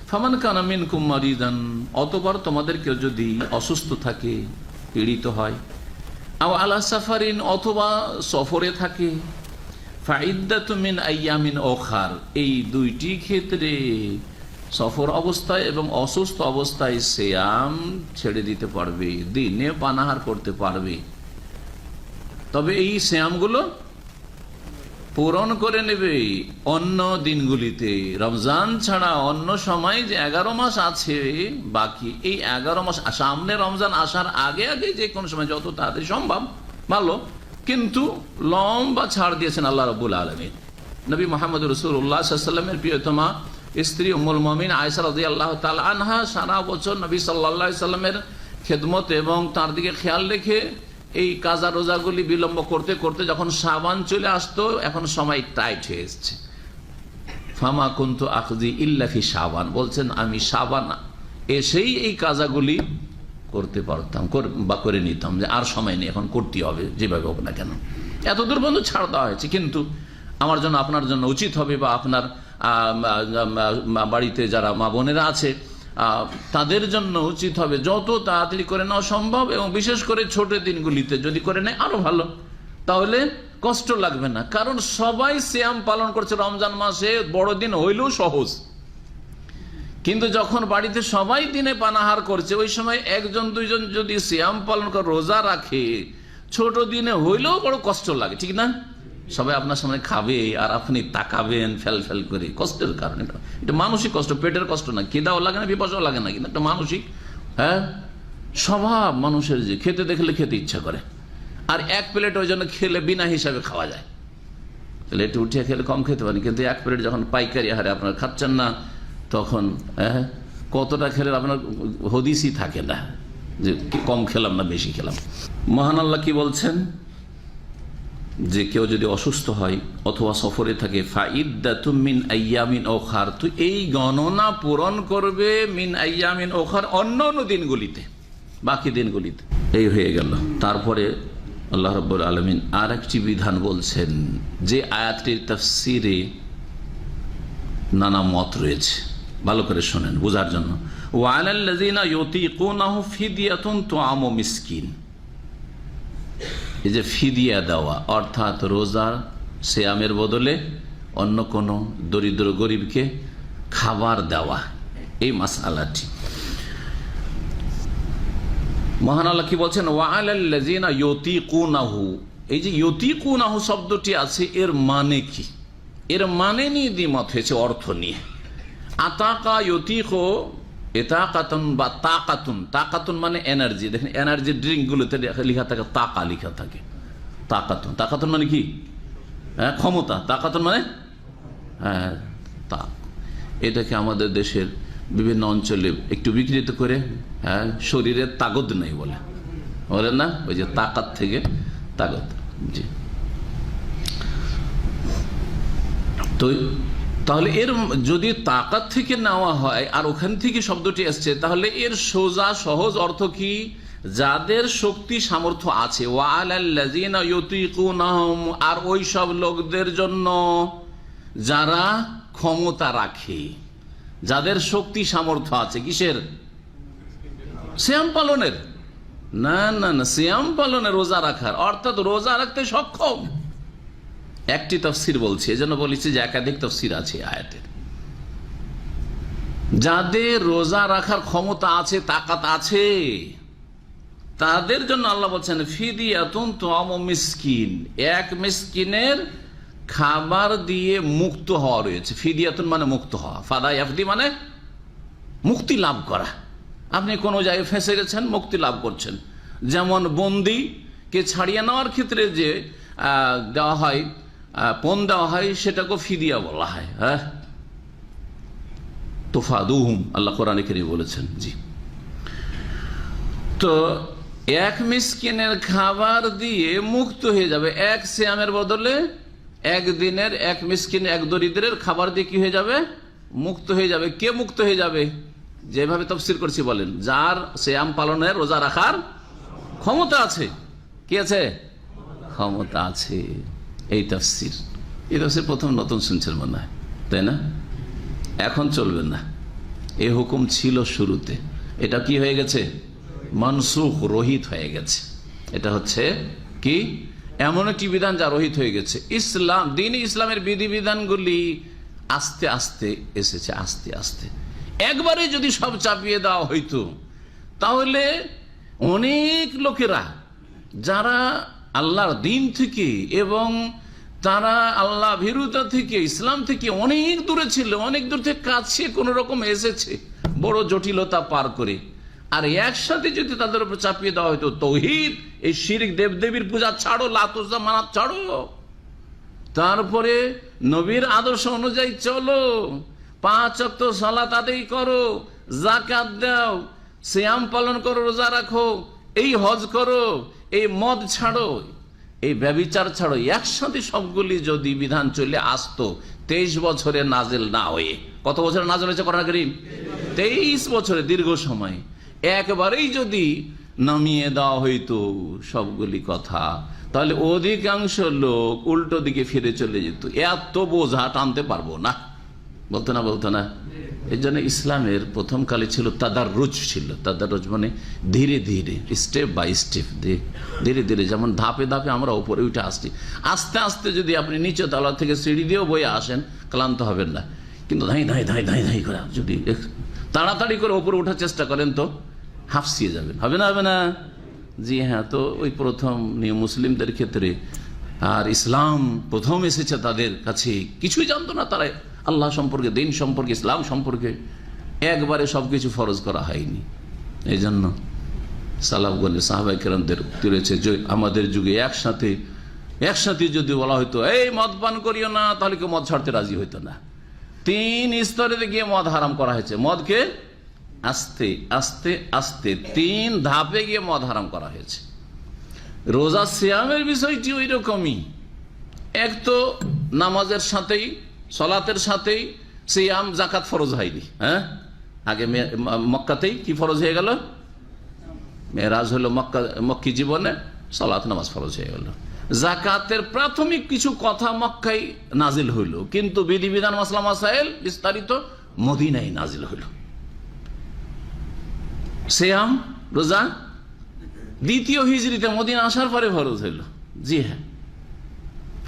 ফামান কানা মিনকুম মারিদান, অতবার তোমাদের কেউ যদি অসুস্থ থাকে, পীড়িত হয়, আও আলা সাফারিন, অথবা সফরে থাকে, ফাইদ্দাতুম মিন আইয়ামিন উখার, এই দুইটি ক্ষেত্রে সফর অবস্থায় এবং অসুস্থ অবস্থায় সিয়াম ছেড়ে দিতে পারবে, দিনে পানাহার করতে পারবে। তবে এই সিয়ামগুলো পূরণ করে নেবে অন্য দিনগুলিতে, রমজান ছাড়া অন্য সময় যে 11 মাস আছে বাকি, এই 11 মাস সামনে রমজান আসার আগে আগে যে কোনো সময় যত তাড়াতাড়ি সম্ভব ভালো, কিন্তু লম্বা ছাড় দিয়েছেন আল্লাহ রাব্বুল আলামিন। নবী মুহাম্মদ রাসূলুল্লাহ সাল্লাল্লাহু আলাইহি ওয়াসাল্লামের প্রিয়তমা স্ত্রী উম্মুল মুমিনিন আয়েশা রাদিয়াল্লাহু তাআলা আনহা সারা বছর নবী সাল্লাল্লাহু আলাইহি ওয়াসাল্লামের খেদমত এবং তার দিকে খেয়াল রেখে এই কাজা রোজাগুলি বিলম্ব করতে করতে যখন শাবান চলে আসতো, এখন সময় টাইট হয়ে এসছে, ফামা কুনতু আখজি ইল্লা ফি শাবান, বলছেন আমি শাবান এসেই এই কাজাগুলি করতে পারতাম বা করে নিতাম, যে আর সময় নেই, এখন করতে হবে যেভাবে হোক না কেন। এত দূর বন্ধু ছাড় দেওয়া হয়েছে, কিন্তু আমার জন্য আপনার জন্য উচিত হবে, বা আপনার বাড়িতে যারা মা বোনেরা আছে তাদের জন্য উচিত হবে যত তাড়াতাড়ি করে নেওয়া সম্ভব, এবং বিশেষ করে ছোট দিনগুলিতে যদি করে নেয় আরো ভালো, তাহলে কষ্ট লাগবে না। কারণ সবাই সিয়াম পালন করছে রমজান মাসে, বড়দিন হইলেও সহজ, কিন্তু যখন বাড়িতে সবাই দিনে পানাহার করছে, ওই সময় একজন দুইজন যদি সিয়াম পালন করে রোজা রাখে, ছোট দিনে হইলেও বড় কষ্ট লাগে, ঠিক না? সবাই আপনার সামনে খাবে আর আপনি তাকাবেন ফেল ফেল করে, কষ্টের কারণ এটা মানসিক কষ্ট, পেটের কষ্ট না, খিদাও লাগে না, বিপাশাও লাগে না, কিন্তু একটা মানসিক স্বভাব মানুষের, যে খেতে দেখলে খেতে ইচ্ছা করে, আর এক প্লেট ওই জন্য খেলে বিনা হিসাবে খাওয়া যায়, প্লেটে উঠিয়ে খেলে কম খেতে পারেন, কিন্তু এক প্লেট যখন পাইকারি হারে আপনার খাচ্ছেন না, তখন কতটা খেলে আপনার হদিসই থাকে না যে কম খেলাম না বেশি খেলাম। মহান আল্লাহ কি বলছেন, যে কেউ যদি অসুস্থ হয় অথবা সফরে থাকে, ফাইদ্দাতুম মিন আইয়ামিন উখার, তো এই গণনা পূরণ করবে মিন আইয়ামিন উখার, অন্য দিনগুলিতে, বাকি দিনগুলিতে। এই হয়ে গেল। তারপরে আল্লাহ রাব্বুল আলামিন আর একটি বিধান বলছেন, যে আয়াতটির তাফসিরে নানা মত রয়েছে, ভালো করে শোনেন বোঝার জন্য। ওয়া আলাল্লাযিনা ইউতিকুনাহু ফিদিয়াতুন তুআমু মিসকিন, এই যে ফিদিয়া দেওয়া, অর্থাৎ রোজার সিয়ামের বদলে অন্য কোনো দরিদ্র গরিবকে খাবার দেওয়া, এই মাসআলাটি মহান আল্লাহ কি বলছেন, ওয়া আলাল্লাযিনা ইউতিকুনাহু, এই যে ইউতিকুনাহু শব্দটি আছে, এর মানে কি? এর মানে নিয়ে দ্বিমত হয়েছে, অর্থ নিয়ে। আতাকা ইউতিকু এতাকাতুন বা তাকাতুন, তাকাতুন মানে এনার্জি, দেখেন এনার্জি ড্রিঙ্ক গুলোতে লেখা থাকে তাকা, লেখা থাকে তাকাতুন, তাকাতুন মানে কি? ক্ষমতা, তাকাতুন মানে এটাকে আমাদের দেশের বিভিন্ন অঞ্চলে একটু বিকৃত করে শরীরের তাগদ নেই বলে, বলেন না, ওই যে তাকাত থেকে তাগদ। জি, তো তাহলে এর যদি তাকাত থেকে নেওয়া হয় আর ওখান থেকে শব্দটি আসছে, তাহলে এর সোজা সহজ অর্থ কি? যাদের শক্তি সামর্থ্য আছে, ওয়ালাল্লাযিনা ইউতিকুনাহুম, আর ওই সব লোকদের জন্য যারা ক্ষমতা রাখে, যাদের শক্তি সামর্থ্য আছে, কিসের? সিয়াম পালনের, না না না, সিয়াম পালনের, রোজা রাখার, অর্থাৎ রোজা রাখতে সক্ষম। একটি তাফসীর বলছে, এজন্য বলেছি যে একাধিক তাফসীর আছে আয়াতের। যাদের রোজা রাখার ক্ষমতা আছে, তাকাত আছে, তাদের জন্য আল্লাহ বলছেন ফিদিয়াতুন তুআমু মিসকিন, এক মিসকিনের খাবার দিয়ে মুক্ত হওয়া রয়েছে। ফিদিয়াতুন মানে মুক্ত হওয়া, ফাদা ইয়াফদি মানে মুক্তি লাভ করা। আপনি কোনো জায়গায় ফেঁসে গেছেন, মুক্তি লাভ করছেন। যেমন বন্দীকে ছাড়িয়ে নেওয়ার ক্ষেত্রে যে দেওয়া হয়, পণ দেওয়া হয়, সেটাকে ফিদিয়া বলা হয়। হ্যাঁ, তুফাদুহুম, আল্লাহ কোরআনে কারীমে বলেছেন। জি, তো এক মিসকিনের খাবার দিয়ে মুক্ত হয়ে যাবে, এক সিয়ামের বদলে একদিনের এক মিসকিন, এক দরিদ্রের খাবার দিয়ে কি হয়ে যাবে? মুক্ত হয়ে যাবে। কে মুক্ত হয়ে যাবে? যেভাবে তাফসীর করছি বলেন, যার সিয়াম পালনের, রোজা রাখার ক্ষমতা আছে। কি আছে? ক্ষমতা আছে। এই তাফসীর, এই তাফসীর প্রথম নতুন শুনছেন মনে হয়, তাই না? এখন চলবে না, এই হুকুম ছিল শুরুতে, এটা কি হয়ে গেছে? মনসুখ, রহিত হয়ে গেছে। এটা হচ্ছে কি এমন একটি বিধান যা রহিত হয়ে গেছে। ইসলাম, দিন ইসলামের বিধিবিধানগুলি আস্তে আস্তে এসেছে, আস্তে আস্তে। একবারে যদি সব চাপিয়ে দেওয়া হইতো তাহলে অনেক লোকেরা যারা আল্লাহর দিন থেকে এবং তারা আল্লাহ ভীরুতা থেকে, ইসলাম থেকে অনেক দূরে ছিল, অনেক দূর থেকে কাছে কোন রকম এসেছে বড় জটিলতা পার করে, আর একসাথে যদি তাদের উপর চাপিয়ে দেওয়া হইতো তৌহিদ, এই শিরক, দেবদেবীর পূজা ছাড়ো, লাত উজ্জা মানাত ছাড়ো, তারপরে নবীর আদর্শ অনুযায়ী চলো, 5 ওয়াক্ত সালাত আদায় করো, যাকাত দাও, সিয়াম পালন করো, রোজা রাখো, এই হজ করো, এই মদ ছাড়ো, এই ব্যভিচার ছাড়ো, একসাথে সবগুলি যদি বিধান চলে আসতো 23 বছরে নাজেল না হয়ে, কত বছরে নাজেল হয়েছে কোরআন কারীম? 23 বছরে, দীর্ঘ সময়। একবারেই যদি নামিয়ে দেওয়া হইতো সবগুলি কথা, তাহলে অধিকাংশ লোক উল্টো দিকে ফিরে চলে যেত। এত বোঝা টানতে পারবো না, বলতো না, বলতো না। এই জন্য ইসলামের প্রথম কালে ছিল তাদাররুজ, ছিল তাদাররুজ মানে ধীরে ধীরে, স্টেপ বাই স্টেপ, ধীরে ধীরে, যেমন ধাপে ধাপে আমরা উপরে উঠে আসছি। আস্তে আস্তে যদি আপনি নিচে তলা থেকে সিঁড়ি দিয়েও বয়ে আসেন ক্লান্ত হবেন না, কিন্তু ধাই ধাই ধাই ধাই ধাই করে যদি তাড়াতাড়ি করে উপরে ওঠার চেষ্টা করেন তো হাফসিয়ে যাবেন, হবে না? হবে না? জি হ্যাঁ। তো ওই প্রথম নিয়ে মুসলিমদের ক্ষেত্রে, আর ইসলাম প্রথম এসেছে তাদের কাছে, কিছুই জানতো না তারা আল্লাহ সম্পর্কে, দিন সম্পর্কে, ইসলাম সম্পর্কে। একবারে সবকিছু ফরজ করা হয়নি। এই জন্য সালাফগণ, সাহাবায়ে কেরামদের তুলেছে যে আমাদের যুগে একসাথে যদি বলা হইতো এই মদ পান করিও না, তাহলে কেউ মদ ছাড়তে রাজি হইতো না। 3 স্তরে গিয়ে মদ হারাম করা হয়েছে। মদকে আস্তে আস্তে আস্তে 3 ধাপে গিয়ে মদ হারাম করা হয়েছে। রোজা সিয়ামের বিষয়টি ওই রকমই। এক তো নামাজের সাথেই, সলাতের সাথেই সিয়াম, যাকাত ফরজ হয়নি। হ্যাঁ, আগে মক্কাতেই কি ফরজ হয়ে গেল? মেরাজ হলো মক্কি জীবনে, সলাত নামাজ ফরজ হয়ে গেল। যাকাতের প্রাথমিক কিছু কথা মক্কায় নাজিল হইল, কিন্তু বিধিবিধান, মাসলা মাসাইল বিস্তারিত মদিনায় নাজিল হইল। সিয়াম, রোজা 2য় হিজরিতে মদিনা আসার পরে ফরজ হইল। জি হ্যাঁ।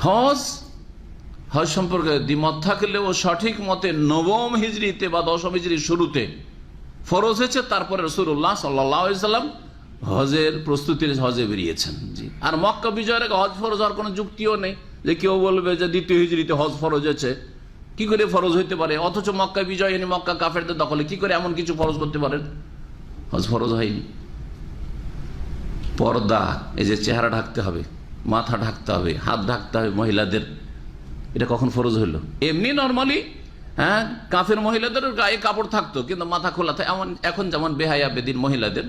হজ সম্পর্কে দ্বিমত থাকলেও সঠিক মতে 9ম হিজরিতে বা 10ম হিজরির শুরুতে ফরজ হয়েছে। তারপরে রাসূলুল্লাহ সাল্লাল্লাহু আলাইহি ওয়াসাল্লাম হজের প্রস্তুতির হজে বেরিয়েছেন। জি। আর মক্কা বিজয়ের আগে হজ ফরজ হওয়ার কোনো যুক্তিও নেই, যে কেউ বলবে যে 2য় হিজরিতে হজ ফরজ হয়েছে, কি করে ফরজ হইতে পারে? অথচ মক্কা বিজয় এনে মক্কা কাফেরদের দখলে, কি করে এমন কিছু ফরজ করতে পারেন? হজ ফরজ হয়নি। পর্দা, এই যে চেহারা ঢাকতে হবে, মাথা ঢাকতে হবে, হাত ঢাকতে হবে মহিলাদের, এটা কখন ফরজ হইলো? এমনি নর্মালি হ্যাঁ, কাফের মহিলাদের গায়ে কাপড় থাকতো, কিন্তু মাথা খোলা থাকে। এখন যেমন বেহায়া বেদিন মহিলাদের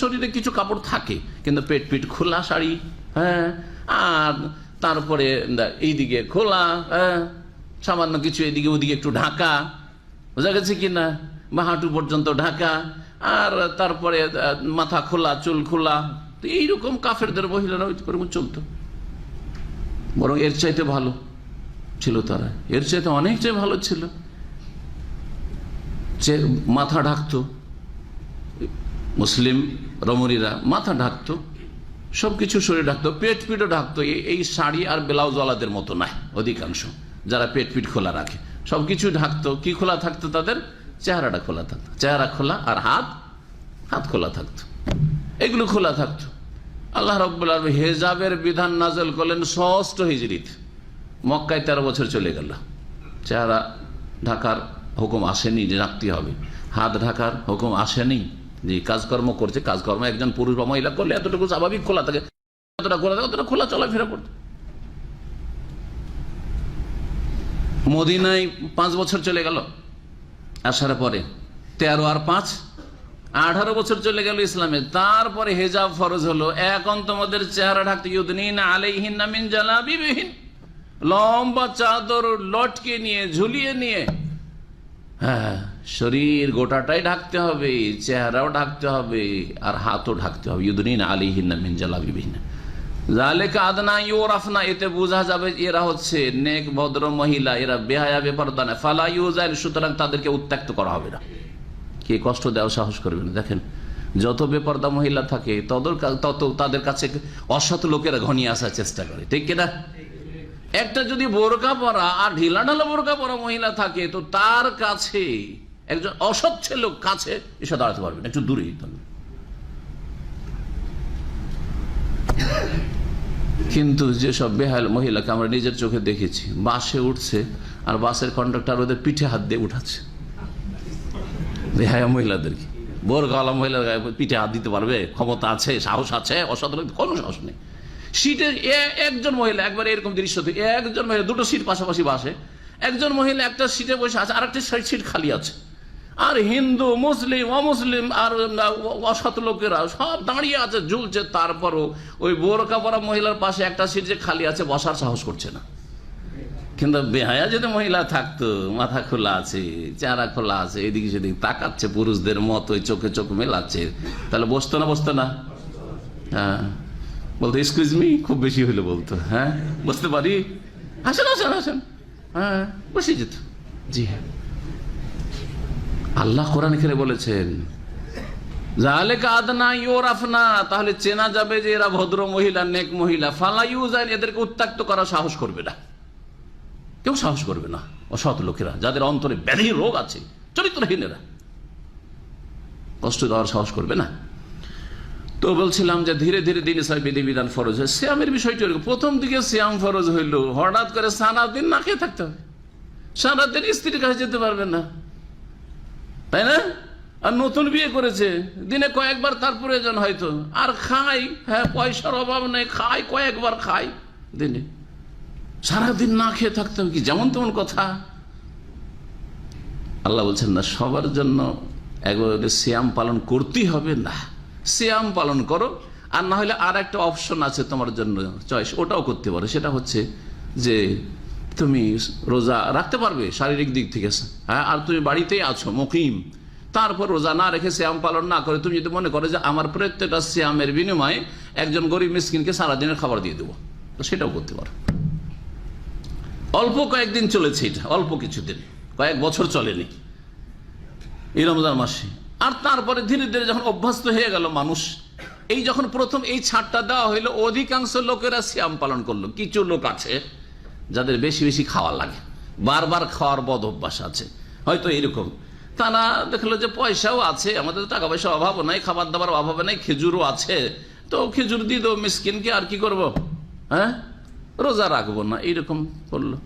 শরীরে কিছু কাপড় থাকে, কিন্তু পেট পিট খোলা শাড়ি, হ্যাঁ, আর তারপরে এইদিকে খোলা, হ্যাঁ, সামান্য কিছু এদিকে ওদিকে একটু ঢাকা, বোঝা গেছে কিনা, বা হাঁটু পর্যন্ত ঢাকা, আর তারপরে মাথা খোলা, চুল খোলা। তো এইরকম কাফেরদের মহিলারা চলতো। বরং এর চাইতে ভালো ছিল তারা, এর চাইতে অনেকটাই ভালো ছিল। মাথা ঢাকতো, মুসলিম রমণীরা মাথা ঢাকতো, সবকিছু শরীর ঢাকতো, পেট পিটও ঢাকতো। এই শাড়ি আর ব্লাউজওয়ালাদের মতো নয় অধিকাংশ, যারা পেট পিট খোলা রাখে, সবকিছু ঢাকতো। কি খোলা থাকতো? তাদের চেহারাটা খোলা থাকতো, চেহারা খোলা, আর হাত খোলা থাকতো, এগুলো খোলা থাকতো। আল্লাহ রাব্বুল আলামিন হিজাবের বিধান নাযিল করলেন 6ষ্ঠ হিজরিতে। মক্কায় 13 বছর চলে গেল। চেহারা ঢাকার হুকুম আসেনি যে রাখতে হবে, হাত ঢাকার হুকুম আসেনি যে কাজকর্ম করছে, কাজকর্ম একজন পুরুষ বা মহিলা করলে এতটুকু স্বাভাবিক খোলা থাকে, যতটা খোলা থাকে অতটা খোলা চলাফেরা করতো। মদিনায় 5 বছর চলে গেল আসার পরে, 13 আর 5 18 বছর চলে গেল ইসলামে। তারপরে হিজাব ফরজ হলো। এখন তোমাদের চেহারা ঢাকতে, ইউদনিনা আলাইহিন্না মিন জালাবিবিহিন, লম্বা চাদর লটকে নিয়ে, ঝুলিয়ে নিয়ে, হ্যাঁ, শরীর গোটাটাই ঢাকতে হবে, চেহারাও ঢাকতে হবে, আর হাতও ঢাকতে হবে। ইউদনিনা আলাইহিন্না মিন জালাবিবিহিন যালিকা আদনা ইউরাফনা, এতে বোঝা যাবে এরা হচ্ছে নেক ভদ্র মহিলা, এরা বেহায়া বেপরদা না। ফালা ইউজাইল, সুতরাং তাদেরকে উত্ত্যক্ত করা হবে না। কে কষ্ট দেওয়া সাহস করবে না। দেখেন, যত বেপরদা মহিলা থাকে তত তাদের কাছে অসৎ লোকেরা ঘনিয়ে আসার চেষ্টা করে, ঠিক কিনা? একটা যদি বোরকা পরা আর ঢিলা ঢালা বোরকা পরা মহিলা থাকে, তো তার কাছে একজন অসৎ লোক কাছে এসে দাঁড়াতে পারবে না, একটু দূরে যেতে হবে। কিন্তু যেসব বেহাল মহিলাকে আমরা নিজের চোখে দেখেছি, বাসে উঠছে আর বাসের কন্ডাক্টর ওদের পিঠে হাত দিয়ে উঠাচ্ছে। বেহায়া মহিলাদেরকে, বোরকাওয়ালা মহিলার গায়ে পিঠে হাত দিতে পারবে? ক্ষমতা আছে, সাহস আছে? অসৎ লোক কোনো সাহস নেই। সিটে একজন মহিলা, একবার এরকম দৃশ্য, একজন মহিলা, দুটো সিট পাশাপাশি বাসে, একজন মহিলা একটা সিটে বসে আছে, আর একটা সিট খালি আছে, আর হিন্দু, মুসলিম, অমুসলিম আর অসৎ লোকেরা সব দাঁড়িয়ে আছে, ঝুলছে। তারপরও ওই বোরকা পরা মহিলার পাশে একটা সিট যে খালি আছে, বসার সাহস করছে না। কিন্তু বেহায়া যদি মহিলা থাকতো, মাথা খোলা আছে, চেহারা খোলা আছে, এদিকে সেদিকে তাকাচ্ছে পুরুষদের মতো, চোখে চোখ মেলাচ্ছে, তাহলে বসতো না? হ্যাঁ, বলতো এক্সকিউজ মি, খুব বেশি হইলে বলতো হ্যাঁ বসতে পারি, আসেন, হ্যাঁ বসে যেত। জি হ্যাঁ, আল্লাহ কোরআন এখানে বলেছেন জালেকা আদনা ইউরাফনা, তাহলে চেনা যাবে যে এরা ভদ্র মহিলা, নেক মহিলা। ফালা ইউজাইন, এদেরকে উত্ত্যক্ত করার সাহস করবে না, কেউ সাহস করবে না। অসৎ লোকেরা, যাদের অন্তরে ব্যাধি রোগ আছে, চরিত্রহীনেরা, কষ্ট দেওয়ার সাহস করবে না। তো বলছিলাম যে ধীরে ধীরে দিন ইসলামের বিধিবিধান ফরজ হয়। সিয়ামের বিষয়টি প্রথম দিকে সিয়াম ফরজ হইল, হঠাৎ করে সারাদিন না খেয়ে থাকতে হবে, সারাদিন স্ত্রীর কাছে যেতে পারবে না, তাই না? আর নতুন বিয়ে করেছে, দিনে কয়েকবার তার প্রয়োজন হয়তো, আর খাই, হ্যাঁ পয়সার অভাব নেই, খাই কয়েকবার, খাই দিনে, সারাদিন না খেয়ে থাকতে হবে কি যেমন তেমন কথা? আল্লাহ বলছেন না, সবার জন্য একবারে সিয়াম পালন করতেই হবে না। সিয়াম পালন করো, আর না হলে আর একটা অপশন আছে তোমার জন্য, চয়েস, ওটাও করতে পারো। সেটা হচ্ছে যে তুমি রোজা রাখতে পারবে শারীরিক দিক থেকে, হ্যাঁ, আর তুমি বাড়িতেই আছো মুকিম, তারপর রোজা না রেখে সিয়াম পালন না করে তুমি যদি মনে করো যে আমার প্রত্যেকটা সিয়ামের বিনিময়ে একজন গরিব মিসকিনকে সারাদিনের খাবার দিয়ে দেবো, তো সেটাও করতে পারো। অল্প কয়েকদিন চলেছে এটা, অল্প কিছুদিন, কয়েক বছর চলেনি এই রমজান মাসে। আর তারপরে ধীরে ধীরে যখন অভ্যস্ত হয়ে গেল মানুষ, এই যখন প্রথম এই ছাড়টা দেওয়া হইলো, অধিকাংশ লোকেরা সিয়াম পালন করলো। কিছু লোক আছে যাদের বেশি বেশি খাওয়া লাগে, বারবার খাওয়ার বদ অভ্যাস আছে, হয়তো এরকম, তারা দেখলো যে পয়সাও আছে, আমাদের টাকা পয়সার অভাবও নাই, খাবার দাবার অভাবে নাই, খেজুরও আছে, তো খেজুর দিয়ে দেবো মিসকিনকে, আর কি করব, হ্যাঁ রোজা রাখবো না, এইরকম করলো।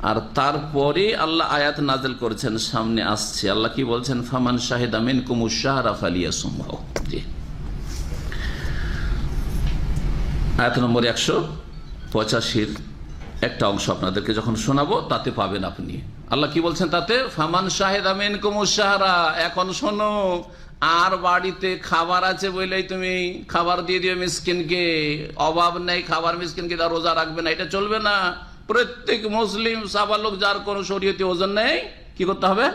আর তারপরে আল্লাহ আয়াত নাযিল করেছেন, সামনে আসছে, আল্লাহ কি বলছেন? ফামান শাহিদা মিনকুমুশ শাহরা ফালিয়াসুমহু। জি, আয়াত নম্বর 185 একটা অংশ আপনাদেরকে যখন শোনাবো তাতে পাবেন আপনি। আল্লাহ কি বলছেন তাতে? ফামান শাহিদা মিনকুমুশ শাহরা, এখন শোনো, আর বাড়িতে খাবার আছে বলেই তুমি খাবার দিয়ে দিও মিসকিনকে, অভাব নেই খাবার, মিসকিনকে তার রোজা রাখবে না, এটা চলবে না। প্রত্যেক মুসলিম সাবালক যার কোন শরীয়তি ওজন নেই, কি করতে হবে?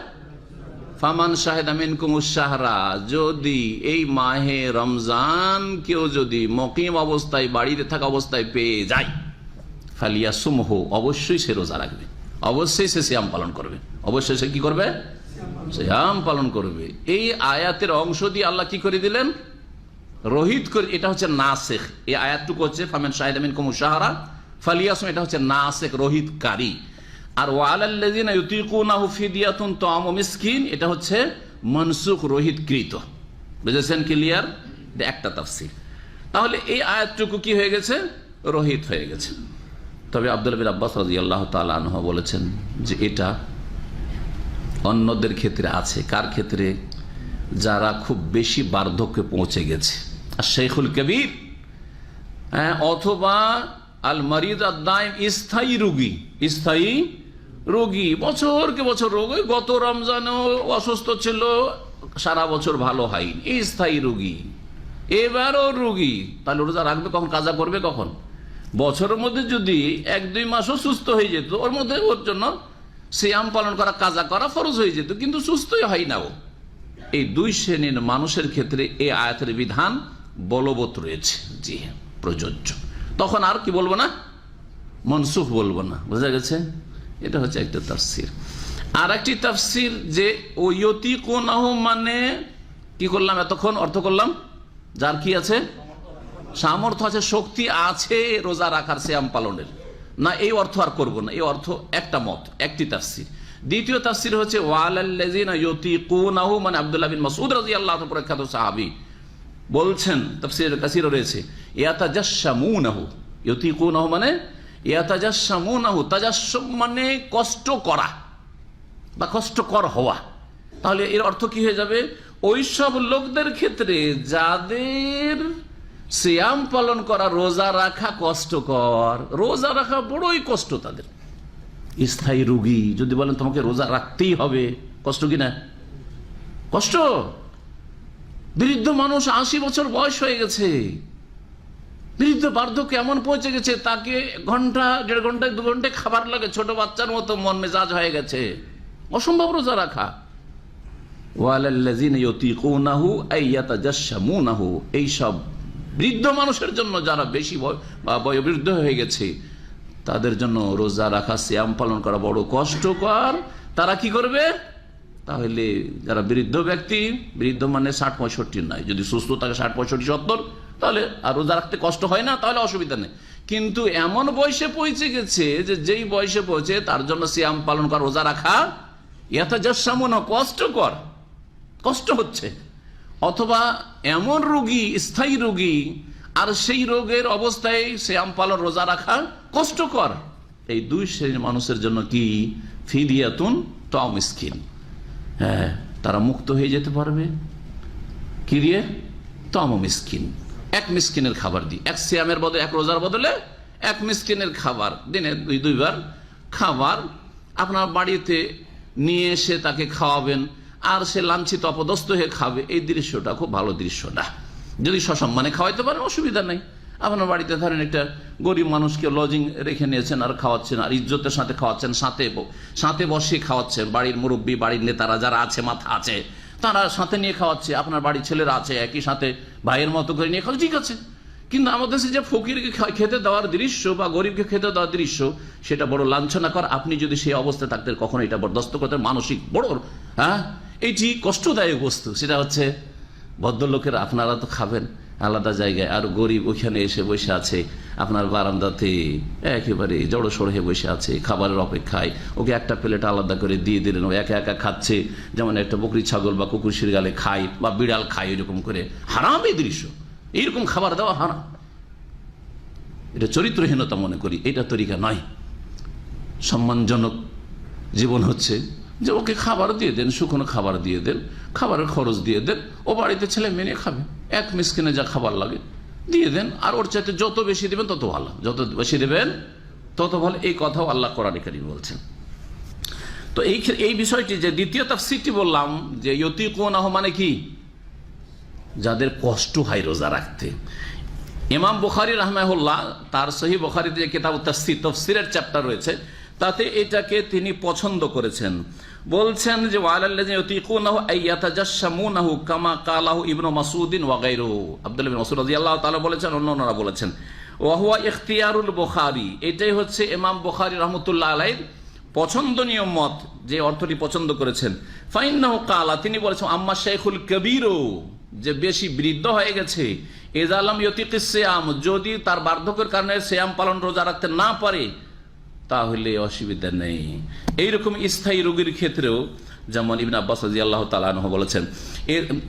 ফামান শাহিদা মিনকুমুশ শাহরা, যদি এই মাহে রমজান কেউ যদি মুকিম অবস্থায়, বাড়িতে থাকা অবস্থায় পেয়ে যায়, ফালিয়াসুমহু, অবশ্যই সে রোজা রাখবে, অবশ্যই সে সিয়াম পালন করবে, অবশ্যই সে কি করবে? সিয়াম পালন করবে। এই আয়াতের অংশ দিয়ে আল্লাহ কি করে দিলেন? রহিত করে, এটা হচ্ছে নাসিখ। এই আয়াতটুকু হচ্ছে ফামান শাহিদা মিনকুমুশ শাহরা ফালিয়াসুম, এটা হচ্ছে নাসিখ, রহিতকারী। আর ওয়ালাল্লাযিনা ইউতিকুনাহু ফিদিয়াতুন তাআমু মিসকিন, এটা হচ্ছে মনসুখ, রহিতকৃত। বুঝেছেন? ক্লিয়ার? একটা তাফসীর। তাহলে এই আয়াতটুকু কি হয়ে গেছে? রহিত হয়ে গেছে। তবে আব্দুল্লাহ বিন আব্বাস রাদিয়াল্লাহু তাআলা আনহু বলেছেন যে এটা অন্যদের ক্ষেত্রে আছে। কার ক্ষেত্রে? যারা খুব বেশি বার্ধক্যে পৌঁছে গেছে, আর শেখুল কবির, অথবা আল মারিদ আদ-দাইম, স্থায়ী রোগী, স্থায়ী রোগী, বছরকে বছর রোগ, গত রমজানেও অসুস্থ ছিল, সারা বছর ভালো হয়নি, এই স্থায়ী রোগী, এবারও রোগী, তাহলে রোজা রাখবে কখন? কাজা করবে কখন? বছরের মধ্যে যদি 1-2 মাসও সুস্থ হয়ে যেত, ওর মধ্যে ওর জন্য সিয়াম পালন করা, কাজা করা ফরজ হয়ে যেত, কিন্তু সুস্থই হয় না ও। এই দুই শ্রেণীর মানুষের ক্ষেত্রে এই আয়াতের বিধান বলবৎ রয়েছে। জি হ্যাঁ, প্রযোজ্য। তখন আর কি বলবো না? মনসুখ বলবো না। বোঝা গেছে? এটা হচ্ছে একটা তাফসীর। আর একটি তাফসির যে ও ইয়তিকুনাহু মানে কি করলাম এতক্ষণ অর্থ করলাম, যার কি আছে সামর্থ্য আছে, শক্তি আছে রোজা রাখার, সিয়াম পালনের, না এই অর্থ আর করব না, এই অর্থ একটা মত, একটি তাফসির। দ্বিতীয় তাফসির হচ্ছে ওয়ালাল্লাযিনা ইয়তিকুনাহু মানে আব্দুল্লাহ বিন মাসউদ রাদিয়াল্লাহু আনহু প্রখ্যাত সাহাবী বলছেন, তাফসিরে কাসিরে রয়েছে, ইয়াতাজাশশামুনাহু, ইয়তিকুনাহু মানে ইয়াতাজাশশামুনাহু, তাজাশশুম মানে কষ্ট করা বা কষ্টকর হওয়া। তাহলে এর অর্থ কি হয়ে যাবে, ওই সব লোকদের ক্ষেত্রে যাদের সিয়াম পালন করা, রোজা রাখা কষ্টকর, রোজা রাখা বড়ই কষ্ট তাদের। স্থায়ী রোগী যদি বলেন তোমাকে রোজা রাখতেই হবে, কষ্ট কিনা কষ্ট। বৃদ্ধ মানুষ 80 বছর বয়স হয়ে গেছে, বৃদ্ধ বার্ধক্য এমন পৌঁছে গেছে তাকে ঘন্টা, 1.5 ঘন্টায় 2 ঘন্টায় খাবার লাগে, ছোট বাচ্চার মতো মন মেজাজ হয়ে গেছে, অসম্ভব রোজা রাখা। ওয়ালাল্লাযিনা ইয়তিকুনাহু আই ইয়াতাজাশশামুনাহু, এই সব বৃদ্ধ মানুষের জন্য যারা বেশি বয়োবৃদ্ধ হয়ে গেছে তাদের জন্য রোজা রাখা, সিয়াম পালন করা বড় কষ্টকর। তারা কি করবে তাহলে, যারা বৃদ্ধ ব্যক্তি, বৃদ্ধ মানে 60-65 নয়, যদি সুস্থ থাকে 60-65-70 তাহলে আর রোজা রাখতে কষ্ট হয় না, তাহলে অসুবিধা নেই। কিন্তু এমন বয়সে পৌঁছে গেছে যে যেই বয়সে পৌঁছে তার জন্য সিয়াম পালন করা, রোজা রাখা ইয়াতাজাশশামুনা কষ্টকর, কষ্ট হচ্ছে, অথবা এমন রোগী, স্থায়ী রোগী, আর সেই রোগের অবস্থায় সিয়াম পালন, রোজা রাখা কষ্টকর, এই দুই শ্রেণীর মানুষের জন্য কি ফিদিয়াতুন তাও মিসকিন, হ্যাঁ তারা মুক্ত হয়ে যেতে পারবে কি দিয়ে, তাও মিসকিন, এক মিসকিনের খাবার দিয়ে, এক সিয়ামের বদলে, এক রোজার বদলে এক মিসকিনের খাবার, দিনে 2 বার খাবার আপনার বাড়িতে নিয়ে এসে তাকে খাওয়াবেন, আর সে লাঞ্ছিত অপদস্থ হয়ে খাবে। এই দৃশ্যটা খুব ভালো দৃশ্য না। যদি সসম্মানে খাওয়াইতে পারেন অসুবিধা নেই। আপনার বাড়িতে ধরেন একটা গরিব মানুষকে লজিং রেখে নিয়েছেন আর খাওয়াচ্ছেন, আর ইজ্জতের সাথে খাওয়াচ্ছেন, সাথে বসে খাওয়াচ্ছেন, বাড়ির মুরব্বী, বাড়ির নেতারা যারা আছে, মাথা আছে, তারা সাথে নিয়ে খাওয়াচ্ছে, আপনার বাড়ির ছেলেরা আছে একই সাথে ভাইয়ের মতো করে নিয়ে খাওয়া, ঠিক আছে। কিন্তু আমাদের দেশে যে ফকিরকে খেতে দেওয়ার দৃশ্য বা গরিবকে খেতে দেওয়ার দৃশ্য, সেটা বড় লাঞ্ছনাকর। আপনি যদি সেই অবস্থায় থাকতেন কখনো এটা বরদাস্ত করতেন, মানসিক বড় এইটি কষ্টদায়ক বস্তু। সেটা হচ্ছে ভদ্রলোকের আপনারা তো খাবেন আলাদা জায়গায়, আর গরিব ওইখানে এসে বসে আছে আপনার বারান্দাতে, একেবারে জড়সড় হয়ে বসে আছে খাবারের অপেক্ষায়, ওকে একটা প্লেট আলাদা করে দিয়ে দিলেন, ও একা একা খাচ্ছে, যেমন একটা বকরি ছাগল বা কুকুর শিরগালে খায় বা বিড়াল খায়, এরকম করে হারাম এই দৃশ্য। এইরকম খাবার দেওয়া হারাম, এটা চরিত্রহীনতা মনে করি, এটা তরিকা নয়। সম্মানজনক জীবন হচ্ছে যে ওকে খাবার দিয়ে দেন, শুকনো খাবার দিয়ে দেন, খাবারের খরচ দিয়ে দেন, ও বাড়িতে ছেলে মেনে খাবে, এক মিসকিনে যা খাবার লাগে দিয়ে দেন, আর ওর চাইতে যত বেশি দেবেন তত ভালো, যত বেশি দেবেন তত ভালো। এই কথাও আল্লাহ কোরআনে কারীমে বলছেন। তো এই বিষয়টি যে দ্বিতীয় তাফসীরটি বললাম যে ইয়তিকুনাহু মানে কি, যাদের কষ্ট হয় রোজা রাখতে। ইমাম বুখারী রাহমাহুল্লাহ তার সহিহ বুখারীতে যে কিতাবুত তাফসীর, তাফসীরের চ্যাপ্টার রয়েছে, তাতে এটাকে তিনি পছন্দ করেছেন। বলছেন যে ওয়ালাল্লাযিনা ইয়তিকুনাহু আই ইয়াতাজাশশামুনাহু কামা কালাহু ইবনু মাসউদিন ওয়া গায়রুহু, আব্দুল্লাহ বিন মাসউদ রাদিয়াল্লাহু তাআলা বলেছেন, অন্যরা বলেছেন। ওয়া হুয়া ইখতিয়ারুল বুখারী, এটাই হচ্ছে ইমাম বুখারী রাহমাতুল্লাহ আলাইহির পছন্দনীয় মত, যে অর্থটি পছন্দ করেছেন। ফাইন্নাহু কালা, তিনি বলেছেন, আম্মা শাইখুল কবীরু, যে বেশি বৃদ্ধ হয়ে গেছে, ইযা লাম ইয়তিকিস সিয়াম, যদি তার বার্ধক্যের কারণে সিয়াম পালন, রোজা রাখতে না পারে তাহলে অসুবিধা নেই। এইরকম স্থায়ী রোগীর ক্ষেত্রেও যেমন ইবনে আব্বাস রাদিয়াল্লাহু তাআলা আনহু বলেছেন,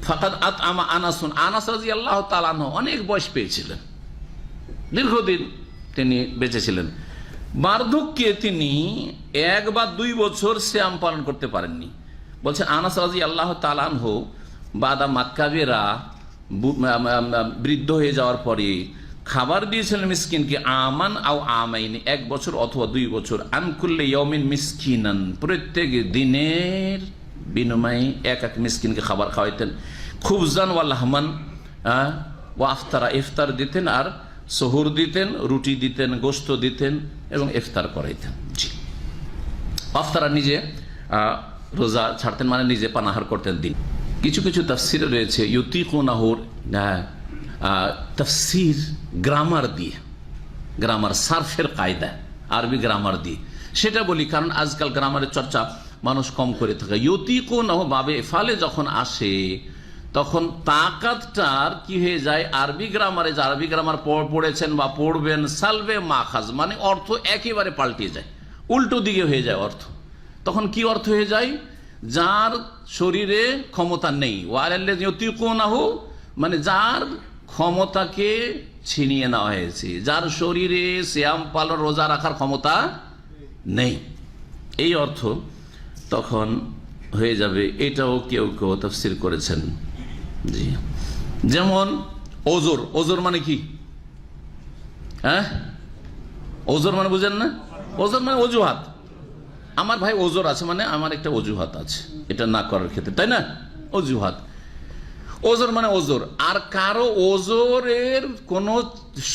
ফাকাদ আতআমা আনাসুন, আনাস রাদিয়াল্লাহু তাআলা আনহু অনেক বয়স পেয়েছিলেন, দীর্ঘদিন তিনি বেঁচে ছিলেন, বার্ধক্যে তিনি 1 বা 2 বছর সিয়াম পালন করতে পারেননি। বলছেন আনাস রাদিয়াল্লাহু তাআলা আনহু বাদা মাক্কাবেরা বৃদ্ধ হয়ে যাওয়ার পরে খাবার দিয়েছিলেন মিসকিনকে, আমান আও আমাইন, 1 বছর অথবা 2 বছর, আনকুল্লে ইয়াউমিন মিসকিনান, প্রত্যেক দিনের বিনিময়ে এক মিসকিনকে খাবার খাওয়াইতেন। খুবজান ওয়া লাহমান ওয়া আফতারা, ইফতার দিতেন আর সহুর দিতেন, রুটি দিতেন, গোশত দিতেন এবং ইফতার করাইতেন। জি, আফতারা নিজে রোজা ছাড়তেন, মানে নিজে পানাহার করতেন দিন। কিছু কিছু তাফসীরে রয়েছে ইয়তিকুনাহুর তাফসীর গ্রামার দিয়ে, গ্রামার সার্ফের কায়দা, আরবি গ্রামার দিয়ে, সেটা বলি কারণ আজকাল গ্রামারের চর্চা মানুষ কম করে থাকে। ইউতিকুনাহু বাবে এফালে যখন আসে তখন তাকাতটার কি হয়ে যায়, আরবি গ্রামারে, যে আরবি গ্রামার পড়েছেন বা পড়বেন, সালবে মাখাজ মানে অর্থ একেবারে পাল্টে যায়, উল্টো দিকে হয়ে যায় অর্থ। তখন কি অর্থ হয়ে যায়, যার শরীরে ক্ষমতা নেই, ওয়ালাল্লাযী ইউতিকুনাহু মানে যার ক্ষমতাকে ছিনিয়ে নেওয়া হয়েছে, যার শরীরে সিয়াম পালন রোজা রাখার ক্ষমতা নেই, এই অর্থ তখন হয়ে যাবে। এটাও কেউ কেউ তাফসীর করেছেন। জি, যেমন ওজর, ওজর মানে কি? হ্যাঁ, ওজর মানে বুঝেন না? ওজর মানে অজুহাত। আমার ভাই ওজর আছে মানে আমার একটা অজুহাত আছে এটা না করার ক্ষেত্রে, তাই না? অজুহাত, ওজর মানে ওজর। আর কারো ওজরের কোনো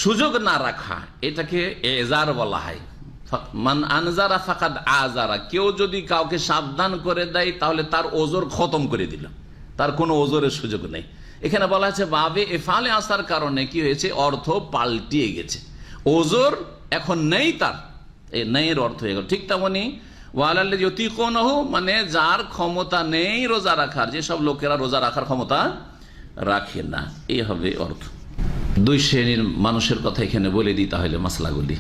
সুযোগ না রাখা, এটাকে এজার বলা হয়। মান আনজারা ফাকাদ আজারা, কেউ যদি কাউকে সাবধান করে দেয় তাহলে তার ওজর খতম করে দিল, তার কোনো ওজরের সুযোগ নেই। এখানে বলা হয়েছে বাবে এফালে আসার কারণে কি হয়েছে, অর্থ পাল্টিয়ে গেছে, ওজর এখন নেই, তার এই নেইয়ের অর্থ হয়ে গেল। ঠিক তেমনি ওয়ালাল্লাযী ইউতিকুনাহু মানে যার ক্ষমতা নেই রোজা রাখার, যেসব লোকেরা রোজা রাখার ক্ষমতা রাখে না, এই হবে অর্থ। দুই শ্রেণীর মানুষের কথা এখানে বলে দিই তাহলে মাসলাগুলি।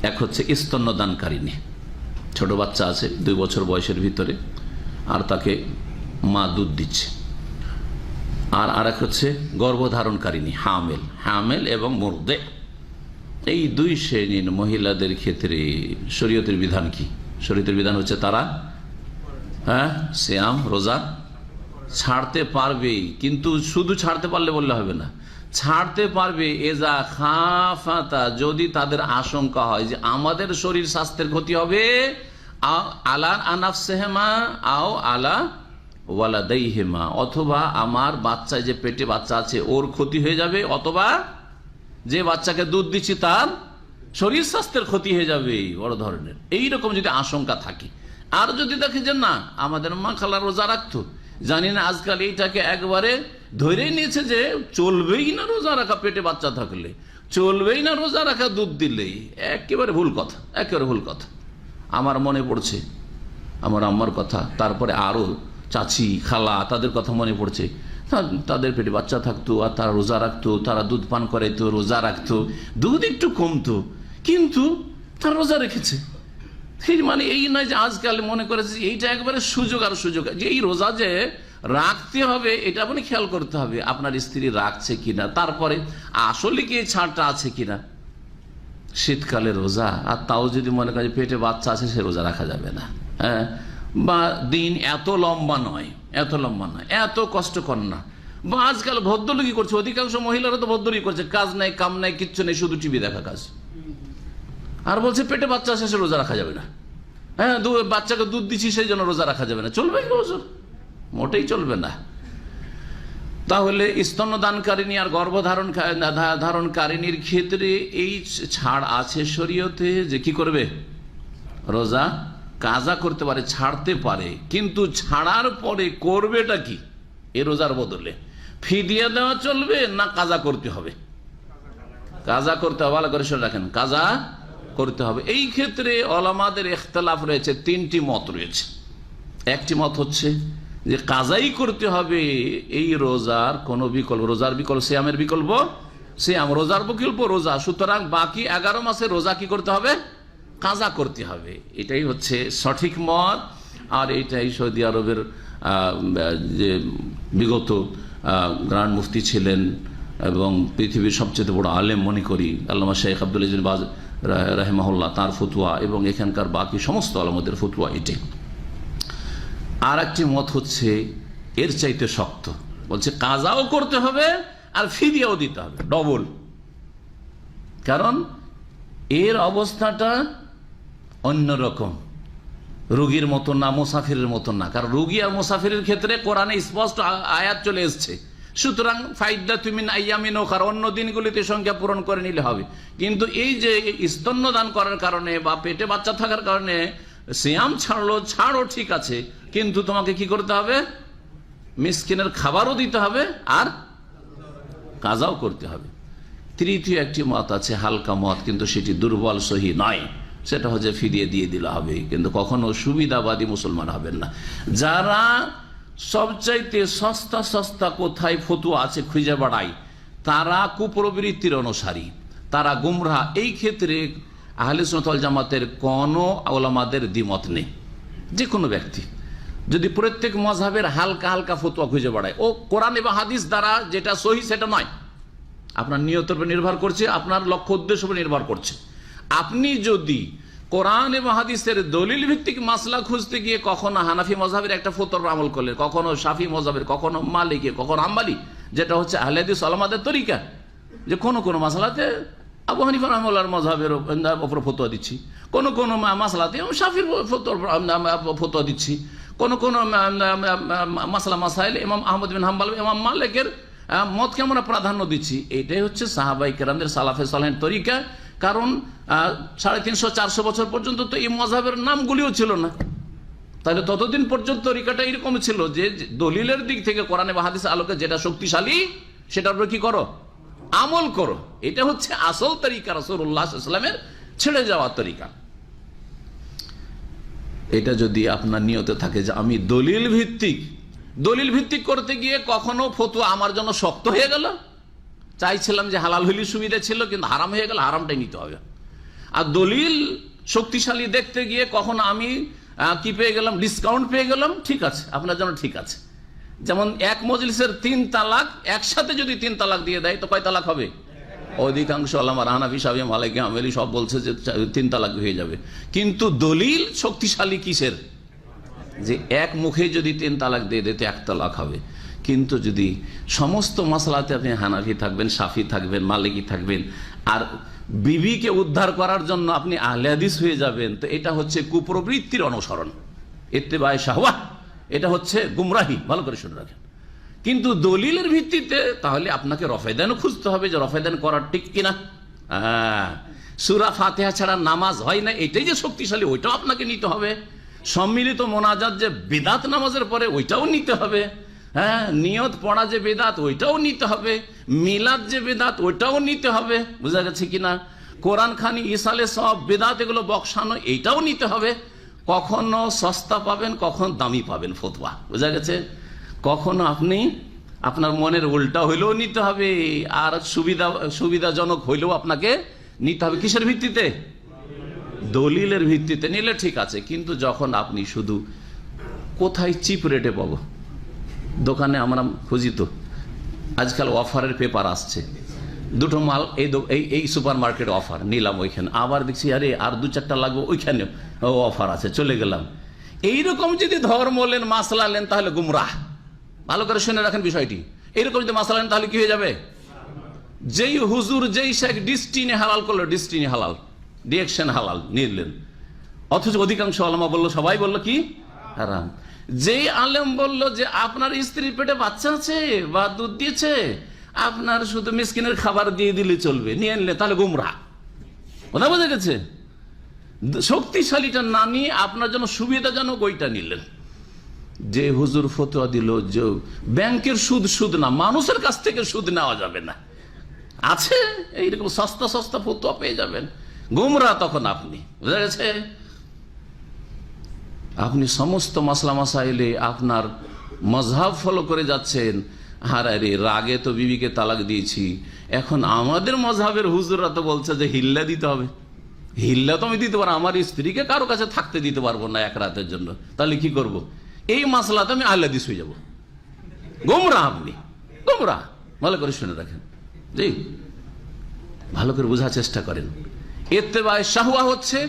এক হচ্ছে স্তন্যদানকারিণী, ছোট বাচ্চা আছে 2 বছর বয়সের ভিতরে, আর তাকে মা দুধ দিচ্ছে। আর আরেক হচ্ছে গর্ভধারণকারিণী, হামেল, হামেল এবং মুরদে। এই দুই শ্রেণীর মহিলাদের ক্ষেত্রে শরীয়তের বিধান কি? শরীয়তের বিধান হচ্ছে তারা সিয়াম রোজা ছাড়তে পারবে, কিন্তু শুধু ছাড়তে পারলে বললে হবে না, ছাড়তে পারবে এজা খাফাতা, যদি তাদের আশঙ্কা হয় যে আমাদের শরীর স্বাস্থ্যের ক্ষতি হবে, আলা আনাফসেহেমা আও আলা ওয়ালাদাইহিমা, অথবা আমার বাচ্চা, যে পেটে বাচ্চা আছে ওর ক্ষতি হয়ে যাবে, অথবা যে বাচ্চাকে দুধ দিচ্ছি তার শরীর স্বাস্থ্যের ক্ষতি হয়ে যাবে বড় ধরনের, এইরকম যদি আশঙ্কা থাকে। আর যদি দেখে যে না আমাদের মা খালা রোজা রাখতো, জানি না আজকাল এইটাকে একবারে ধরেই নিয়েছে যে চলবেই না রোজা রাখা, পেটে বাচ্চা থাকলে চলবেই না রোজা রাখা দুধ দিলেই, একেবারে ভুল কথা, একেবারে ভুল কথা। আমার মনে পড়ছে আমার আম্মার কথা, তারপরে আরো চাচি খালা তাদের কথা মনে পড়ছে, তাদের পেটে বাচ্চা থাকতো আর তারা রোজা রাখতো, তারা দুধ পান করাইতো, রোজা রাখতো, দুধ একটু কমতো কিন্তু তারা রোজা রেখেছে। মানে এই নয় যে আজকাল মনে করেছে এইটা একবারে সুযোগ আর সুযোগ, যে এই রোজা যে রাখতে হবে এটা আপনি খেয়াল করতে হবে আপনার স্ত্রী রাখছে কিনা, তারপরে আসলে কি এই ছাড়টা আছে কিনা। শীতকালে রোজা, আর তাও যদি মনে করে পেটে বাচ্চা আছে সে রোজা রাখা যাবে না, হ্যাঁ, বা দিন এত লম্বা নয়, এত লম্বা নয়, এত কষ্টকর না। বা আজকাল ভদ্রলোকই করছে, অধিকাংশ মহিলারা তো ভদ্রলোকই করছে, কাজ নাই কাম নাই কিচ্ছু নেই, শুধু টিভি দেখা কাজ, আর বলছে পেটে বাচ্চা আছে সে রোজা রাখা যাবে না, হ্যাঁ বাচ্চাকে দুধ দিচ্ছি সেই জন্য রোজা রাখা যাবে না। চলবে রোজা? মোটেই চলবে না। তাহলে স্তন্যদানকারিণী আর গর্ভধারণকারিণীর ক্ষেত্রে এই ছাড় আছে শরীয়তে, যে কি করবে, রোজা কাজা করতে পারে, ছাড়তে পারে, কিন্তু ছাড়ার পরে করবেটা কি, এ রোজার বদলে ফিদিয়া দেওয়া চলবে না কাজা করতে হবে? কাজা করতে হবে, ভালো করে শুনে রাখেন, কাজা করতে হবে। এই ক্ষেত্রে ওলামাদের ইখতিলাফ রয়েছে, 3টি মত রয়েছে। একটি মত হচ্ছে যে কাজাই করতে হবে, এই রোজার কোন বিকল্প, রোজার বিকল্প সিয়ামের বিকল্প সিয়াম, রোজার বিকল্প রোজা, সুতরাং বাকি 11 মাসে রোজা কি করতে হবে, কাজা করতে হবে। এটাই হচ্ছে সঠিক মত। আর এটাই সৌদি আরবের যে বিগত গ্রান্ড মুফতি ছিলেন এবং পৃথিবীর সবচেয়ে বড় আলেম মনে করি আল্লামা শেখ আব্দুল আজিজ বাজ রাহিমাহুল্লাহ, তার ফতোয়া এবং এখানকার বাকি সমস্ত আলেমদের ফতোয়া এটাই। আর একটি মত হচ্ছে এর চাইতে শক্ত, বলছে কাজাও করতে হবে আর ফিদিয়াও দিতে হবে ডবল, কারণ এর অবস্থাটা অন্যরকম, রোগীর মতো না, মুসাফিরের মতো না। কারণ রোগী আর মুসাফিরের ক্ষেত্রে কোরআনে স্পষ্ট আয়াত চলে এসছে, সুতরাং ফাইদ্দাতুম মিন আইয়ামিন উখার, অন্য দিনগুলিতে সংখ্যা পূরণ করে নিলে হবে। কিন্তু এই যে স্তন্যদান করার কারণে বা পেটে বাচ্চা থাকার কারণে সিয়াম ছাড়ো ঠিক আছে, কিন্তু তোমাকে কি করতে হবে, মিসকিনের খাবারও দিতে হবে আর কাজাও করতে হবে। তৃতীয় একটি মত আছে হালকা মত, কিন্তু সেটি দুর্বল সহি নয়, সেটা হচ্ছে ফিরিয়ে দিয়ে দিলে হবে, কিন্তু কখনো সুবিধাবাদী মুসলমান হবেন না। যারা সবচাইতে সস্তা সস্তা কোথায় ফতুয়া আছে খুঁজে বেড়ায়, তারা কুপ্রবৃত্তির অনুসারী, তারা গুমরাহ। এই ক্ষেত্রে আহলে সুন্নাত ওয়াল জামাতের কোনো ওলামাদের দ্বিমত নেই। যে কোনো ব্যক্তি যদি প্রত্যেক মাযহাবের হালকা হালকা ফতোয়া খুঁজে বেড়ায়, ও কোরআন এবং হাদিস দ্বারা যেটা সহি সেটা নয়, আপনার নিয়তের উপর নির্ভর করছে, আপনার লক্ষ্য উদ্দেশ্যের উপর নির্ভর করছে। আপনি যদি কোরআন এবং হাদিসের দলিল ভিত্তিক মাসলা খুঁজতে গিয়ে কখনো হানাফি মাযহাবের একটা ফতোয়ার আমল করলেন, কখনো শাফি মাযহাবের, কখনো মালিকি, কখনো হাম্বলি, যেটা হচ্ছে আহলে হাদিস ওলামাদের তরিকা, যে কোনো কোনো মাসলাতে আবু হানিফা রাহিমাহুল্লাহর মাযহাবের উপর ফতোয়া দিচ্ছি, কোনো কোনো মাসলাতে শাফির ফতোয়া দিচ্ছি, কোন কোন মাসলা মাসাইল ইমাম আহমদ বিন হাম্বল, ইমাম মালিকের মতকে আমরা প্রাধান্য দিচ্ছি। এটাই হচ্ছে সাহাবায়ে কেরামদের সালাফে সালেহের তরিকা। কারণ 350-400 বছর পর্যন্ত তো এই মাযহাবের নামগুলিও ছিল না, তাহলে ততদিন পর্যন্ত তরিকাটা এরকম ছিল যে দলিলের দিক থেকে কোরআন এবং হাদিসের আলোকে যেটা শক্তিশালী সেটার উপর কি করো, আমল করো। এটা হচ্ছে আসল তরিকা, রাসূলুল্লাহ সাল্লাল্লাহু আলাইহি ওয়াসাল্লামের ছেড়ে যাওয়ার তরিকা। এটা যদি আপনার নিয়তে থাকে যে আমি দলিল ভিত্তিক করতে গিয়ে কখনো ফতোয়া আমার জন্য শক্ত হয়ে গেল, চাইছিলাম যে হালাল হইলে সুবিধা ছিল কিন্তু হারাম হয়ে গেল, হারামটাই নিতে হবে। আর দলিল শক্তিশালী দেখতে গিয়ে কখনো আমি কি পেয়ে গেলাম, ডিসকাউন্ট পেয়ে গেলাম, ঠিক আছে, আপনার জন্য ঠিক আছে। যেমন এক মজলিসের 3 তালাক, একসাথে যদি 3 তালাক দিয়ে দেয় তো কয় তালাক হবে? অধিকাংশ আলেম, হানাফি, শাফি, মালিকি, হাম্বলি সব বলছে যে 3 তালাক হয়ে যাবে। কিন্তু দলিল শক্তিশালী কিসের? যে এক মুখে যদি 3 তালাক দিয়ে দিতে 1 তালাক হবে। কিন্তু যদি সমস্ত মাসলাতে আপনি হানাফি থাকবেন, শাফি থাকবেন, মালিকি থাকবেন, আর বিবিকে উদ্ধার করার জন্য আপনি আহলে হাদিস হয়ে যাবেন, তো এটা হচ্ছে কুপ্রবৃত্তির অনুসরণ, ইত্তেবায়ে শাহওয়াত, এটা হচ্ছে গুমরাহি। ভালো করে শুনে রাখেন। কিন্তু দলিলের ভিত্তিতে তাহলে আপনাকে রফায়দানও খুঁজতে হবে যে রফায়দান করার ঠিক কিনা। সূরা ফাতিহা ছাড়া নামাজ হয় না, এটাই যে শক্তিশালী, ওইটাও আপনাকে নিতে হবে। সম্মিলিত মোনাজাত যে বিদআত নামাজের পরে, ওইটাও নিতে হবে। হ্যাঁ, নিয়ত পড়া যে বিদআত, ওইটাও নিতে হবে। মিলাদ যে বিদআত, ওইটাও নিতে হবে। বুঝা গেছে কিনা? কোরআন খানি, ইসালে সব বিদআত, এগুলো বক্সানো, এইটাও নিতে হবে। কখনো সস্তা পাবেন, কখন দামি পাবেন ফতোয়া। বুঝা গেছে? কখনো আপনি আপনার মনের উল্টা হইলেও নিতে হবে, আর সুবিধাজনক হইলেও আপনাকে নিতে হবে। কিসের ভিত্তিতে? দলিলের ভিত্তিতে নিলে ঠিক আছে। কিন্তু যখন আপনি শুধু কোথায় চিপ রেটে পাবো, দোকানে আমরা খুঁজি তো, আজকাল অফারের পেপার আসছে, দুটো মাল এই সুপার মার্কেট অফার নিলাম, ওইখানে আবার দেখছি আরে আর 2-4টা লাগবে, ওইখানে অফার আছে, চলে গেলাম। এইরকম যদি ধর্ম লেন, মাসলা লেন, তাহলে গুমরাহ। ভালো করে শুনে রাখেন বিষয়টি। এইরকম যদি মাসলা লেন তাহলে কি হয়ে যাবে? যেই হুজুর, যেই শেখ ডিস্টিনি হালাল করলো, ডিস্টিনি হালাল, ডিরেকশন হালাল নিলেন, অথচ অধিকাংশ আলেমা বললো, সবাই বললো কি হারাম। যেই আলেম বললো যে আপনার স্ত্রীর পেটে বাচ্চা আছে বা দুধ দিয়েছে, আপনার শুধু মিসকিনের খাবার দিয়ে দিলে চলবে, নিয়ে নিলে, তাহলে গুমরাহ। কথা বোঝা গেছে? শক্তিশালীটা না নিয়ে আপনার জন্য সুবিধাজনক ওইটা নিলেন। যে হুজুর ফতোয়া দিল যে ব্যাংকের সুদ না, মানুষের কাছ থেকে সুদ নেওয়া যাবে না, আছে এইরকম সস্তা সস্তা ফতোয়া পেয়ে যাবেন, গুমরাহ তখন আপনি। বুঝা গেছে? আপনি সমস্ত মাসলা মাসাইলে আপনার মজহাব ফলো করে যাচ্ছেন। আর আরে রাগে তো বিবিকে তালাক দিয়েছি, এখন আমাদের মজহাবের হুজুররা তো বলছে যে হিল্লা দিতে হবে। হিল্লা তো আমি দিতে পারবো, আমার স্ত্রীকে কারো কাছে থাকতে দিতে পারবো না 1 রাতের জন্য, তাহলে কি করব? এই মাসলাতে আমি আহলে হাদিস হয়ে যাব। গুমরাহ আপনি, গুমরাহ। ভালো করে শুনে রাখেন, জি, ভালো করে বোঝার চেষ্টা করেন। ইত্তেবায়ে শাহওয়াত হচ্ছে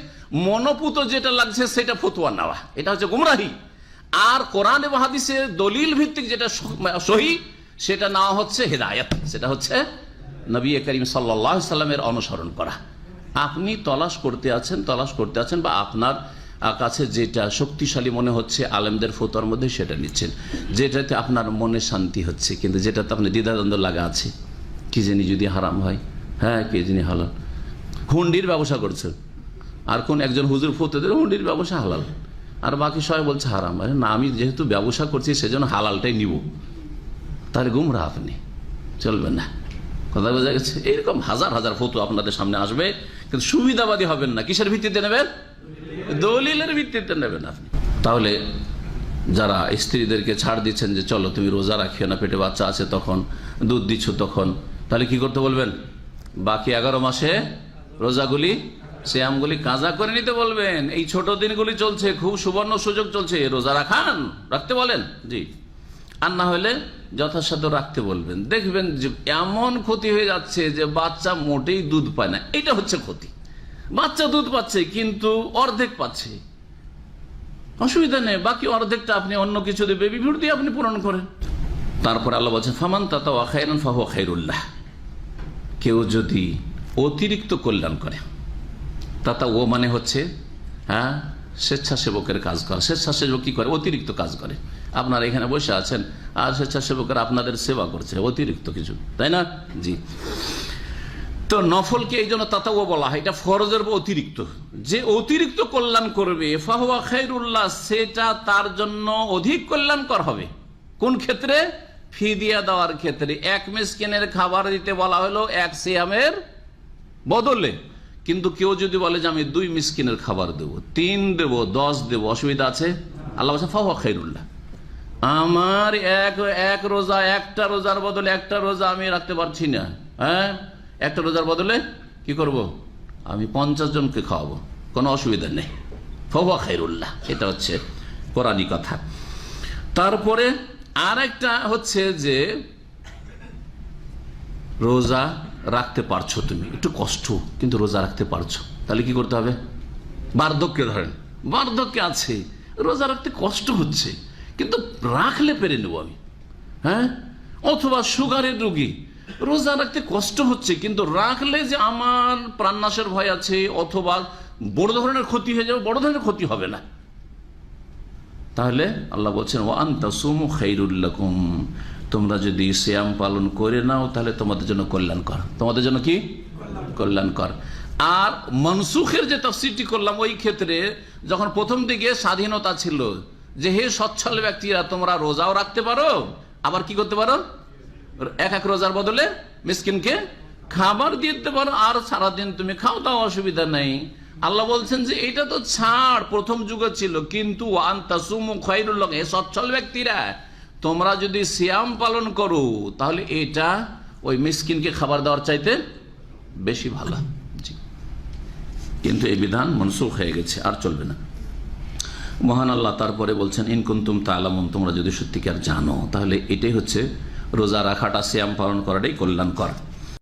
মনোপুত যেটা লাগছে সেটা ফতোয়া নেওয়া, এটা হচ্ছে গুমরাহি। আর কোরআন এবং হাদিসের দলিল ভিত্তিক যেটা সহি, সেটা নেওয়া হচ্ছে হেদায়েত, সেটা হচ্ছে নবী করিম সাল্লাল্লাহু আলাইহি সাল্লামের অনুসরণ করা। আপনি তলাশ করতে আছেন বা আপনার কাছে যেটা শক্তিশালী মনে হচ্ছে আলেমদের ফতোয়ার মধ্যে, সেটা নিচ্ছেন, যেটাতে আপনার মনে শান্তি হচ্ছে। কিন্তু যেটাতে আপনার দ্বিধাদ্বন্দ্ব লাগা আছে, কি জানি যদি হারাম হয়, হ্যাঁ কে জানি হালাল। হুন্ডির ব্যবসা করছেন, আর কোন একজন হুজুর ফতোয়া দিল হুন্ডির ব্যবসা হালাল, আর বাকি সবাই বলছে হারাম। আরে না, আমি যেহেতু ব্যবসা করছি সেজন্য হালালটাই নিব, তাহলে গুমরাহ আপনি, চলবে না। কথা বোঝা গেছে? এইরকম হাজার হাজার ফতোয়া আপনাদের সামনে আসবে, কিন্তু সুবিধাবাদী হবেন না। কিসের ভিত্তিতে নেবেন? দলিলের ভিত্তিতে নেবেন আপনি। তাহলে যারা স্ত্রীদেরকে ছাড় দিচ্ছেন যে চলো তুমি রোজা রাখিও না, পেটে বাচ্চা আছে তখন, দুধ দিচ্ছ তখন, তাহলে কি করতে বলবেন? বাকি 11 মাসে রোজাগুলি, সিয়ামগুলি কাজা করে নিতে বলবেন। এই ছোট দিনগুলি চলছে, খুব সুবর্ণ সুযোগ চলছে, রোজা রাখতে বলেন। জি, আর না হলে যথাসাধ্য রাখতে বলবেন। দেখবেন যে এমন ক্ষতি হয়ে যাচ্ছে যে বাচ্চা মোটেই দুধ পায় না, এটা হচ্ছে ক্ষতি। বাচ্চা দুধ পাচ্ছে কিন্তু অর্ধেক পাচ্ছে, অসুবিধা নেই, বাকি অর্ধেকটা আপনি অন্য কিছু দিয়ে, বেবি ফুড দিয়ে আপনি পূরণ করেন। তারপর আল্লাহ বলছেন ফামান তাতাওয়া খায়রান ফাহুয়া খায়রুল্লাহ, কেউ যদি অতিরিক্ত কল্যাণ করে, তাতাওয়া মানে হচ্ছে স্বেচ্ছাসেবকের কাজ করে। স্বেচ্ছাসেবক কি করে? অতিরিক্ত কাজ করে। আপনারা এখানে বসে আছেন আর স্বেচ্ছাসেবকেরা আপনাদের সেবা করছে, অতিরিক্ত কিছু, তাই না? জি। তো নফলকে এই জন্য তাতাওয়া বলা হয়, এটা ফরজের অতিরিক্ত। যে অতিরিক্ত কল্যাণ করবে ফাহুয়া খায়রুল্লাহ, সেটা তার জন্য অধিক কল্যাণকর হবে। কোন ক্ষেত্রে? ফিদিয়া দেওয়ার ক্ষেত্রে। 1 মিসকিনের খাবার দিতে বলা হলো 1 সিয়ামের বদলে, কিন্তু কেউ যদি বলে যে আমি 2 মিসকিনের খাবার দেব, 3 দেব, 10 দেব, অসুবিধা আছে? আল্লাহ বলছে ফাহুয়া খায়রুল্লাহ, আমার এক রোজা, একটা রোজার বদলে একটা রোজা আমি রাখতে পারছি না, একটা রোজার বদলে কি করব? আমি 50 জনকে খাওয়াবো, কোনো অসুবিধা নেই, ফাহুয়া খায়রুল্লাহ। এটা হচ্ছে কোরআনী কথা। তারপরে আর একটা হচ্ছে যে রোজা রাখতে পারছো তুমি, একটু কষ্ট, কিন্তু রোজা রাখতে পারছো, তাহলে কি করতে হবে? বার্ধক্যে ধরেন, বার্ধক্যে আছে, রোজা রাখতে কষ্ট হচ্ছে, কিন্তু রাখলে পেরে নেব আমি, অথবা সুগারের রোগী, রোজা রাখতে কষ্ট হচ্ছে কিন্তু রাখলে যে আমার প্রাণনাশের ভয় আছে, অথবা বড় ধরনের ক্ষতি হয়ে যাবে, বড় ধরনের ক্ষতি হবে না, তাহলে আল্লাহ বলছেন ওয়া আনতাসুমু খায়রুল লাকুম, তোমরা যদি সিয়াম পালন করে নাও তাহলে তোমাদের জন্য কল্যাণকর। তোমাদের জন্য কি? কল্যাণকর। আর মনসুখের যে তাফসীরটি করলাম, ওই ক্ষেত্রে যখন প্রথম দিকে স্বাধীনতা ছিল যে হে সচ্ছল ব্যক্তিরা তোমরা রোজাও রাখতে পারো, আবার কি করতে পারো? এক রোজার বদলে মিসকিনকে খাবার দিতে পারো, আর সারাদিন তুমি খাও, তাও অসুবিধা নেই। আল্লাহ বলছেন যে এটা তো ছাড় প্রথম যুগে ছিল, কিন্তু ওয়ান তাসুমু খায়রুল লাকুম, হে সচ্ছল ব্যক্তিরা তোমরা যদি সিয়াম পালন করো তাহলে এটা ওই মিসকিনকে খাবার দেওয়ার চাইতে বেশি ভালো। কিন্তু এই বিধান মনসুখ হয়ে গেছে, আর চলবে না। মহান আল্লাহ তারপরে বলছেন ইন কুনতুম তা'লামুন, তোমরা যদি সত্যিকার জানো, তাহলে এটাই হচ্ছে রোজা রাখাটা, সিয়াম পালন করাটাই কল্যাণকর।